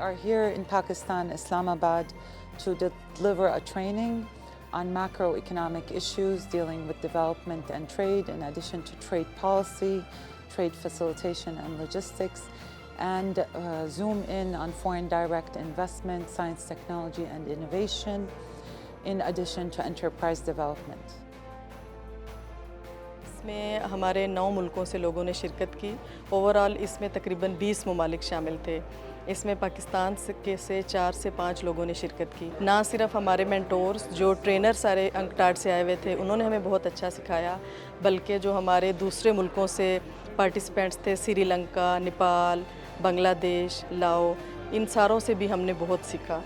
are here in Pakistan, Islamabad, to deliver a training on macroeconomic issues dealing with development and trade, in addition to trade policy, trade facilitation and logistics, and zoom in on foreign direct investment, science, technology and innovation, in addition to enterprise development. इसमें हमारे 9 मुल्कों से लोगों ने शिरकत की। Overall इसमें तकरीबन 20 ममालिक शामिल थे। इसमें पाकिस्तान से 4 से 5 लोगों ने शिरकत की। ना सिर्फ हमारे मेंटोर्स जो ट्रेनर सारे अंकटाड से आए हुए थे उन्होंने हमें बहुत अच्छा सिखाया, बल्कि जो हमारे दूसरे मुल्कों से पार्टिसिपेंट्स थे, श्रीलंका, नेपाल, बांग्लादेश, लाओ, इन सारों से भी हमने बहुत सीखा।